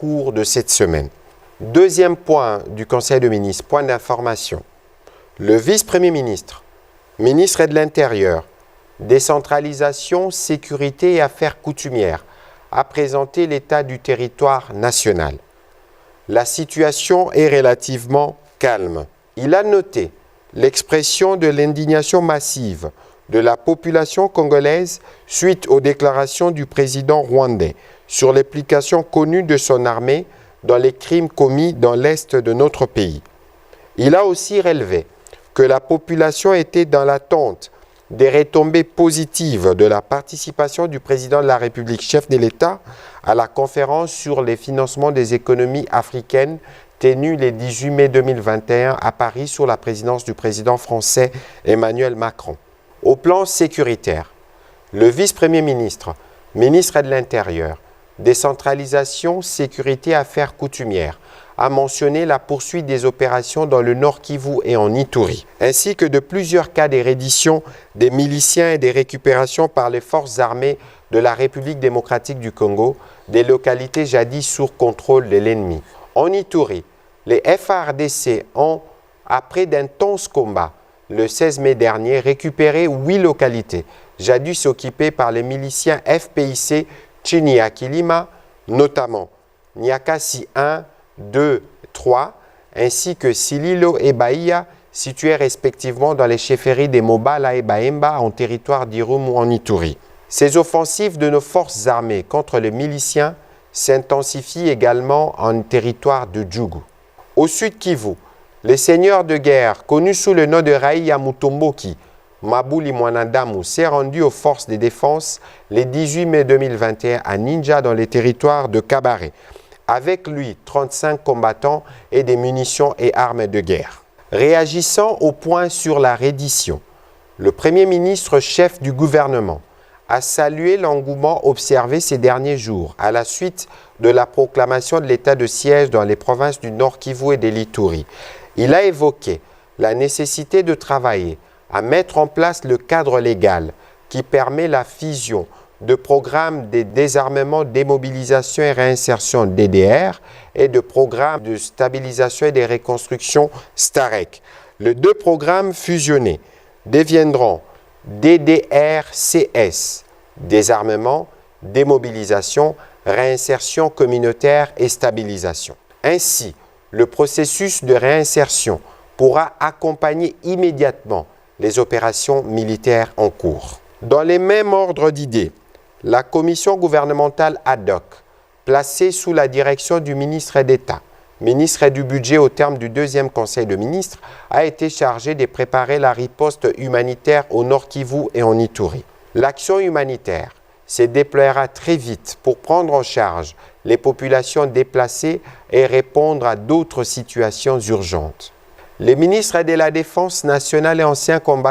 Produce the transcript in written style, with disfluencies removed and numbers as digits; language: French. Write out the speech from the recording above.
cours de cette semaine. Deuxième point du Conseil de ministres, point d'information. Le vice-premier ministre, ministre de l'Intérieur, décentralisation, sécurité et affaires coutumières, a présenté l'état du territoire national. La situation est relativement calme. Il a noté l'expression de l'indignation massive de la population congolaise suite aux déclarations du président rwandais sur l'implication connue de son armée dans les crimes commis dans l'est de notre pays. Il a aussi relevé que la population était dans l'attente des retombées positives de la participation du président de la République, chef de l'État, à la conférence sur les financements des économies africaines tenue le 18 mai 2021 à Paris sous la présidence du président français Emmanuel Macron. Au plan sécuritaire, le vice-premier ministre, ministre de l'Intérieur, décentralisation, sécurité, affaires coutumières, a mentionné la poursuite des opérations dans le Nord Kivu et en Ituri, ainsi que de plusieurs cas de reddition des miliciens et des récupérations par les forces armées de la République démocratique du Congo, des localités jadis sous contrôle de l'ennemi. En Ituri, les FARDC ont, après d'intenses combats, le 16 mai dernier, récupéré 8 localités, jadis occupées par les miliciens FPIC Chiniakilima, notamment Nyakasi 1, 2, 3, ainsi que Sililo et Bahia, situés respectivement dans les chefferies des Mobala et Baemba en territoire d'Irumu en Ituri. Ces offensives de nos forces armées contre les miliciens s'intensifient également en territoire de Djougou. Au sud Kivu, les seigneurs de guerre, connus sous le nom de Raïya Mutomboki, Mabuli Mwanadamu, s'est rendu aux forces de défense le 18 mai 2021 à Ninja dans les territoires de Kabare. Avec lui, 35 combattants et des munitions et armes de guerre. Réagissant au point sur la reddition, le Premier ministre chef du gouvernement a salué l'engouement observé ces derniers jours à la suite de la proclamation de l'état de siège dans les provinces du Nord Kivu et de l'Ituri. Il a évoqué la nécessité de travailler à mettre en place le cadre légal qui permet la fusion de programmes de désarmement, démobilisation et réinsertion DDR et de programmes de stabilisation et de reconstruction STAREC. Les deux programmes fusionnés deviendront DDR-CS, désarmement, démobilisation, réinsertion communautaire et stabilisation. Ainsi, le processus de réinsertion pourra accompagner immédiatement les opérations militaires en cours. Dans les mêmes ordres d'idées, la commission gouvernementale ad hoc, placée sous la direction du ministre d'État, ministre du Budget au terme du deuxième Conseil de ministres, a été chargée de préparer la riposte humanitaire au Nord Kivu et en Ituri. L'action humanitaire se déploiera très vite pour prendre en charge les populations déplacées et répondre à d'autres situations urgentes. Les ministres de la Défense nationale et anciens combattants